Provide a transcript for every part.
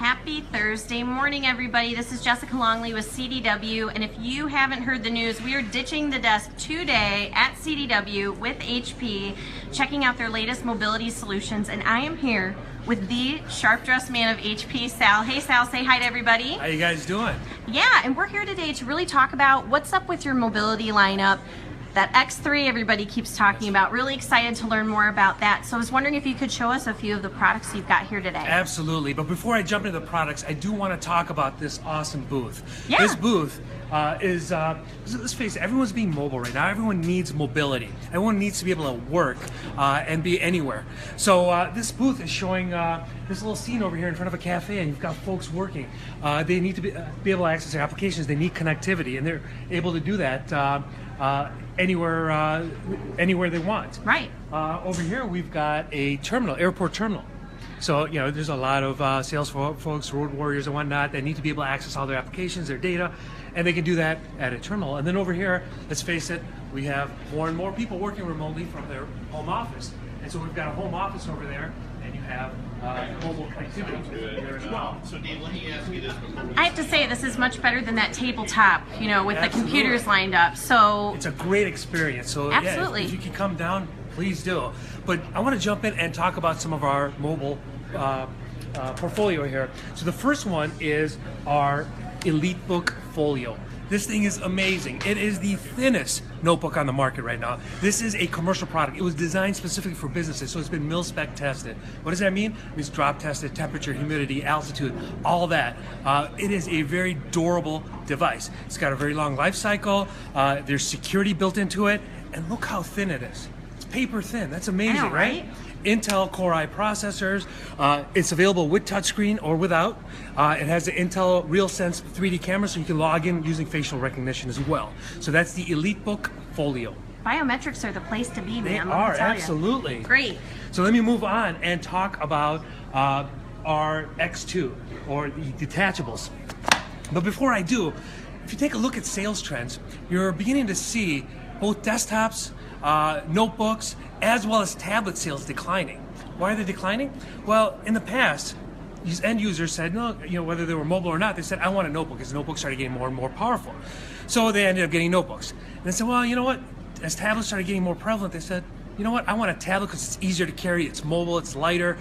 Happy Thursday morning, everybody. This is Jessica Longley with CDW, and if you haven't heard the news, we are ditching the desk today at CDW with HP, checking out their latest mobility solutions, and I am here with the sharp-dressed man of HP, Sal. Hey, Sal, say hi to everybody. How you guys doing? Yeah, and we're here today to really talk about what's up with your mobility lineup. That X3 everybody keeps talking about. Really excited to learn more about that. So I was wondering if you could show us a few of the products you've got here today. Absolutely. But before I jump into the products, I do want to talk about this awesome booth. Yeah. This booth let's face it, everyone's being mobile right now. Everyone needs mobility. Everyone needs to be able to work and be anywhere. So this booth is showing this little scene over here in front of a cafe, and you've got folks working. They need to be able to access their applications. They need connectivity, and they're able to do that anywhere they want. Right. Over here we've got a terminal, airport terminal. So, you know, there's a lot of sales folks, road warriors and whatnot, that need to be able to access all their applications, their data, and they can do that at a terminal. And then over here, let's face it, we have more and more people working remotely from their home office. And so we've got a home office over there, and you have mobile connectivity there as well. So Dave, let me ask you this before we I have to say, this is much better than that tabletop, you know, with Absolutely. the computers lined up. So It's a great experience. So Absolutely. Yeah, if you can come down, please do. But I want to jump in and talk about some of our mobile portfolio here. So the first one is our EliteBook Folio. This thing is amazing. It is the thinnest notebook on the market right now. This is a commercial product. It was designed specifically for businesses, so it's been mil-spec tested. What does that mean? It means drop tested, temperature, humidity, altitude, all that. It is a very durable device. It's got a very long life cycle. There's security built into it, and look how thin it is. It's paper thin. That's amazing, I know, right? Intel Core i processors. It's available with touchscreen or without. It has the Intel RealSense 3D camera, so you can log in using facial recognition as well. So that's the EliteBook Folio. biometrics are the place to be, They man. are, let me tell ya. absolutely. Great. So let me move on and talk about our X2, or the detachables. But before I do, if you take a look at sales trends, you're beginning to see both desktops, notebooks, as well as tablet sales declining. Why are they declining? Well, in the past, these end users said, no, you know, whether they were mobile or not, they said, I want a notebook, because notebooks started getting more and more powerful. So they ended up getting notebooks. And they said, well, you know what? As tablets started getting more prevalent, they said, you know what? I want a tablet because it's easier to carry, it's mobile, it's lighter.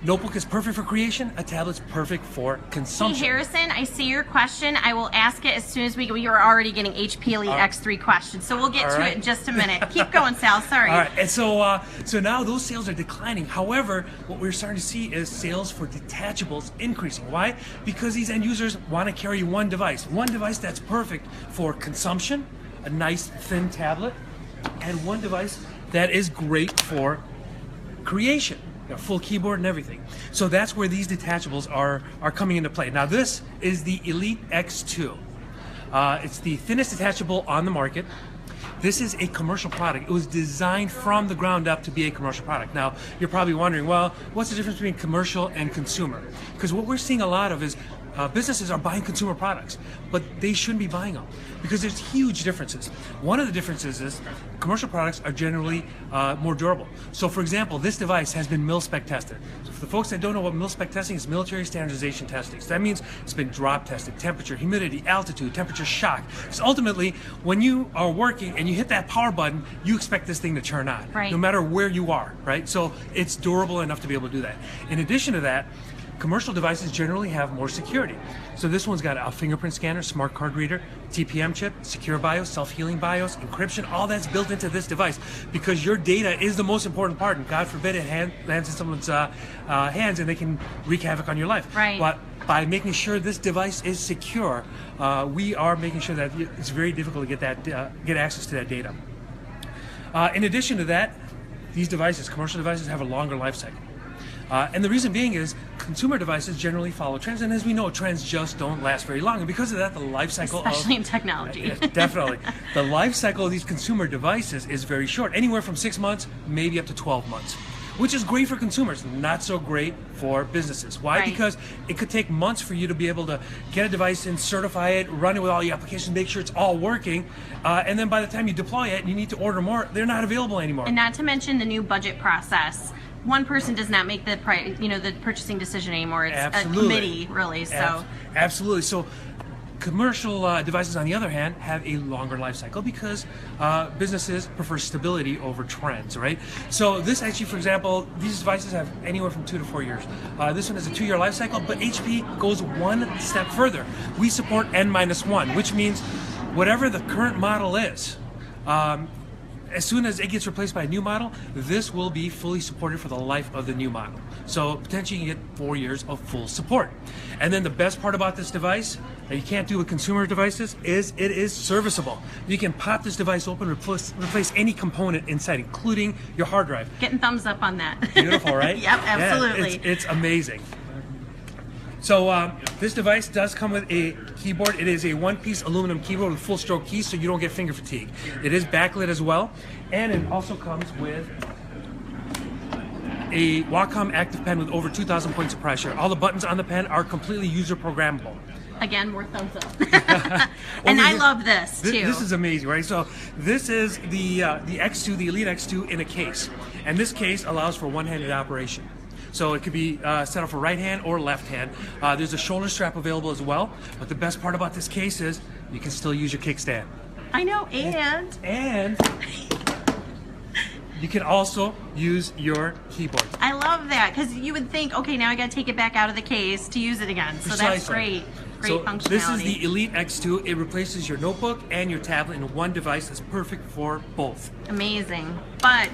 Notebook is perfect for creation. A tablet's perfect for Hey, consumption. Harrison, I see your question. I will ask it as soon as we are already getting HP Elite X3 questions, so we'll get to it in just a minute. Keep going, Sal. Sorry. All right, and so now those sales are declining. However, what we're starting to see is sales for detachables increasing. Why? Because these end users want to carry one device that's perfect for consumption, a nice thin tablet, and one device that is great for creation. A full keyboard and everything. So that's where these detachables are coming into play. Now this is the Elite X2. It's the thinnest detachable on the market. This is a commercial product. It was designed from the ground up to be a commercial product. Now, you're probably wondering, well, what's the difference between commercial and consumer? Because what we're seeing a lot of is businesses are buying consumer products, but they shouldn't be buying them because there's huge differences. One of the differences is commercial products are generally more durable. So for example, this device has been mil-spec tested. So for the folks that don't know what mil-spec testing is, military standardization testing. So that means it's been drop tested, temperature, humidity, altitude, temperature shock. Because ultimately, when you are working and you hit that power button, you expect this thing to turn on, Right. no matter where you are, right? So it's durable enough to be able to do that. In addition to that, commercial devices generally have more security. So this one's got a fingerprint scanner, smart card reader, TPM chip, secure BIOS, self-healing BIOS, encryption, all that's built into this device because your data is the most important part, and God forbid it lands in someone's hands and they can wreak havoc on your life. Right. But by making sure this device is secure, we are making sure that it's very difficult to get access to that data. In addition to that, these devices, commercial devices, have a longer life cycle. And the reason being is consumer devices generally follow trends, and as we know, trends just don't last very long. And because of that, the life cycle Especially in technology. Yes, definitely. The life cycle of these consumer devices is very short, anywhere from 6 months, maybe up to 12 months. Which is great for consumers, not so great for businesses. Why? Right. Because it could take months for you to be able to get a device and certify it, run it with all your applications, make sure it's all working, and then by the time you deploy it and you need to order more, they're not available anymore. And not to mention the new budget process one person does not make the the purchasing decision anymore. It's Absolutely. a committee, really. So Absolutely. So commercial devices, on the other hand, have a longer life cycle because businesses prefer stability over trends, right? So this actually, for example, these devices have anywhere from 2 to 4 years. This one has a 2-year life cycle, but HP goes one step further. We support N-1, which means whatever the current model is, as soon as it gets replaced by a new model, this will be fully supported for the life of the new model. So potentially you get 4 years of full support. And then the best part about this device that you can't do with consumer devices is it is serviceable. You can pop this device open, replace any component inside, including your hard drive. getting thumbs up on that. Beautiful, right? Yep, absolutely. Yeah, it's amazing. So this device does come with a keyboard. It is a one-piece aluminum keyboard with full stroke keys, so you don't get finger fatigue. It is backlit as well, and it also comes with a Wacom active pen with over 2,000 points of pressure. All the buttons on the pen are completely user programmable. Again, more thumbs up. And I love this too. This is amazing, right? So this is the X2, the Elite X2 in a case, and this case allows for one-handed operation. So it could be set up for right hand or left hand. There's a shoulder strap available as well. But the best part about this case is you can still use your kickstand. I know, and you can also use your keyboard. I love that because you would think, okay, now I got to take it back out of the case to use it again. So that's great. Great functionality. This is the Elite X2. It replaces your notebook and your tablet in one device that's perfect for both. Amazing. But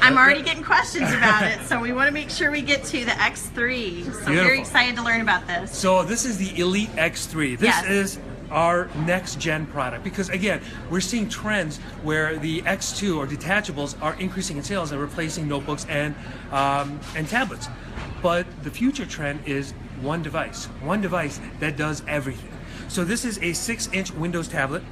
I'm already getting questions about it, so we want to make sure we get to the X3. So Beautiful. very excited to learn about this. So this is the Elite X3. This is our next gen product because again we're seeing trends where the X2 or detachables are increasing in sales and replacing notebooks and tablets. But the future trend is one device that does everything. So this is a 6-inch Windows tablet.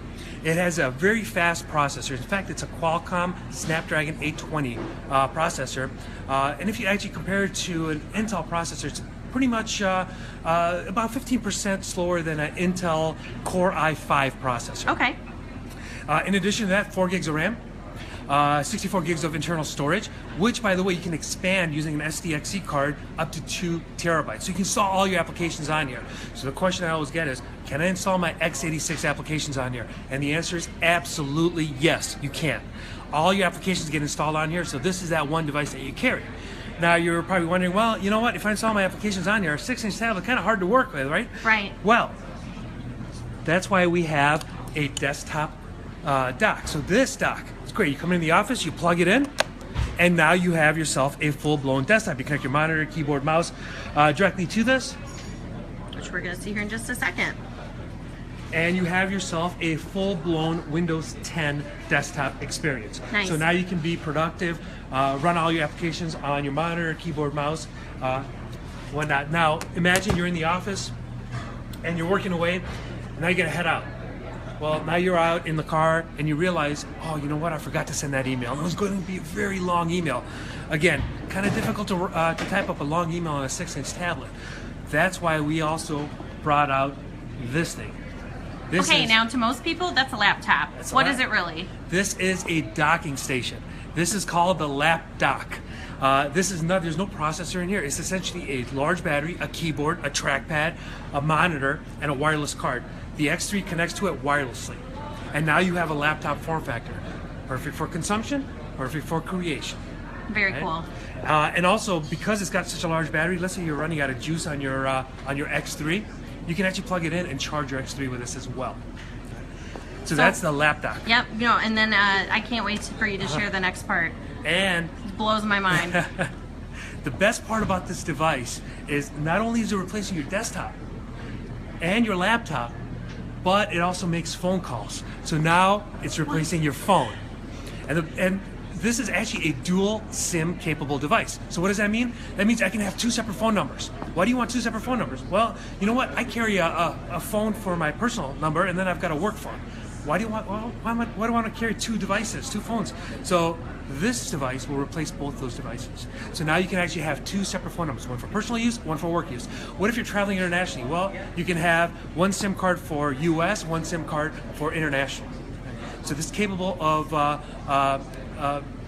It has a very fast processor. In fact, it's a Qualcomm Snapdragon 820 processor. And if you actually compare it to an Intel processor, it's pretty much about 15% slower than an Intel Core i5 processor. Okay. In addition to that, 4 gigs of RAM, 64 gigs of internal storage, which, by the way, you can expand using an SDXC card up to 2 terabytes. So you can install all your applications on here. So the question I always get is, can I install my x86 applications on here? And the answer is absolutely yes, you can. All your applications get installed on here, so this is that one device that you carry. Now you're probably wondering, well, you know what, if I install my applications on here, a 6-inch tablet, kind of hard to work with, right? Right. Well, that's why we have a desktop dock. So this dock, it's great. You come in the office, you plug it in, and now you have yourself a full-blown desktop. You connect your monitor, keyboard, mouse directly to this. Which we're going to see here in just a second. And you have yourself a full-blown Windows 10 desktop experience. Nice. So now you can be productive, run all your applications on your monitor, keyboard, mouse, whatnot. Now, imagine you're in the office and you're working away, and now you gotta head out. Well, now you're out in the car and you realize, oh, you know what, I forgot to send that email. And it was going to be a very long email. Again, kind of difficult to type up a long email on a 6-inch tablet. That's why we also brought out this thing. Now to most people, that's a laptop. What is it really? This is a docking station. This is called the lap dock. There's no processor in here. It's essentially a large battery, a keyboard, a trackpad, a monitor, and a wireless card. The X3 connects to it wirelessly. And now you have a laptop form factor. Perfect for consumption, perfect for creation. Very cool. And also, because it's got such a large battery, let's say you're running out of juice on your X3, you can actually plug it in and charge your X3 with this as well. So that's the lap dock. Yep. And then I can't wait for you to share the next part. And it blows my mind. the best part about this device is not only is it replacing your desktop and your laptop, but it also makes phone calls. So now it's replacing your phone. And this is actually a dual SIM capable device. So what does that mean? That means I can have 2 separate phone numbers. Why do you want 2 separate phone numbers? Well, you know what? I carry a phone for my personal number, and then I've got a work phone. Why do I want to carry 2 devices, 2 phones? So this device will replace both those devices. So now you can actually have 2 separate phone numbers, one for personal use, one for work use. What if you're traveling internationally? Well, you can have 1 SIM card for US, 1 SIM card for international. So this is capable of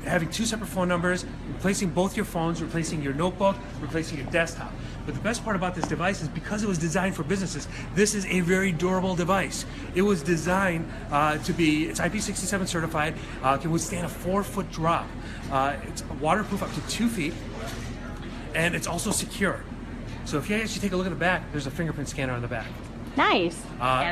having two separate phone numbers, replacing both your phones, replacing your notebook, replacing your desktop. But the best part about this device is because it was designed for businesses, this is a very durable device. It was designed to be, it's IP67 certified, can withstand a 4-foot drop. It's waterproof up to 2 feet, and it's also secure. So if you actually take a look at the back, there's a fingerprint scanner on the back. Nice.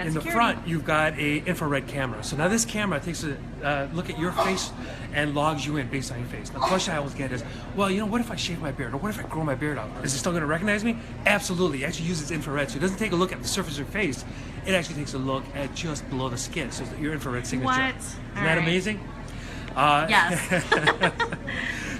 In the front, you've got a infrared camera. So now this camera takes a look at your face and logs you in based on your face. Now, the question I always get is, well, you know, what if I shave my beard, or what if I grow my beard out? Is it still going to recognize me? Absolutely. It actually uses infrared, so it doesn't take a look at the surface of your face. It actually takes a look at just below the skin, so your infrared signature. What? Isn't that amazing? Yes.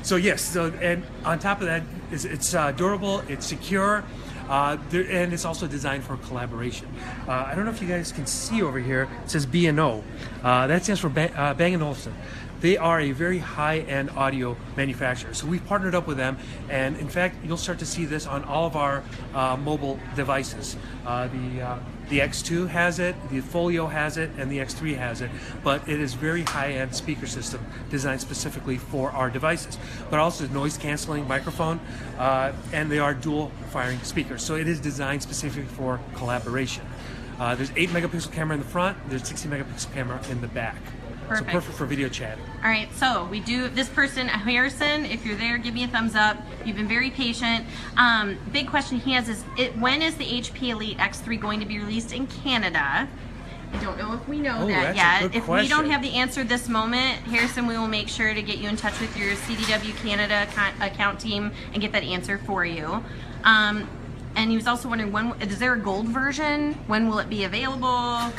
So yes, and on top of that, it's durable, it's secure. And it's also designed for collaboration. I don't know if you guys can see over here, it says B&O. That stands for Bang & Olufsen. They are a very high-end audio manufacturer. So we've partnered up with them, and in fact, you'll start to see this on all of our mobile devices. The X2 has it, the Folio has it, and the X3 has it, but it is very high-end speaker system designed specifically for our devices. But also noise canceling microphone, and they are dual firing speakers. So it is designed specifically for collaboration. There's 8 megapixel camera in the front, there's 60 megapixel camera in the back. Perfect. So perfect for video chatting. All right, so we do, this person, Harrison, if you're there, give me a thumbs up. You've been very patient. Big question he has is, when is the HP Elite X3 going to be released in Canada? I don't know if we know that yet. If we don't have the answer this moment, Harrison, we will make sure to get you in touch with your CDW Canada account team and get that answer for you. And he was also wondering, is there a gold version? When will it be available?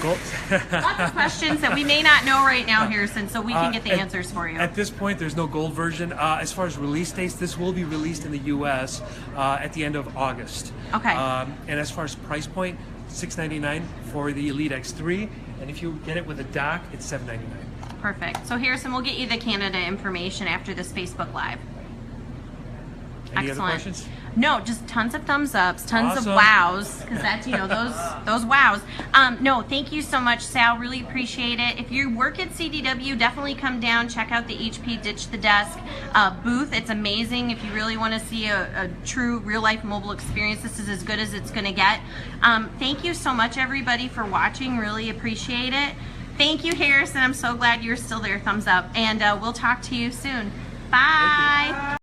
Lots of questions that we may not know right now, Harrison, so we can get the answers for you. At this point, there's no gold version. As far as release dates, this will be released in the U.S. At the end of August. Okay. And as far as price point, $699 for the Elite X3, and if you get it with a dock, it's $799. Perfect. So Harrison, we'll get you the Canada information after this Facebook Live. Any Excellent. other questions? No, just tons of thumbs ups, tons Awesome. of wows, because that's, you know, those wows. No, thank you so much, Sal. Really appreciate it. If you work at CDW, definitely come down, check out the HP Ditch the Desk booth. It's amazing. If you really want to see a true real-life mobile experience, this is as good as it's going to get. Thank you so much, everybody, for watching. Really appreciate it. Thank you, Harrison. I'm so glad you're still there. Thumbs up. And we'll talk to you soon. Bye.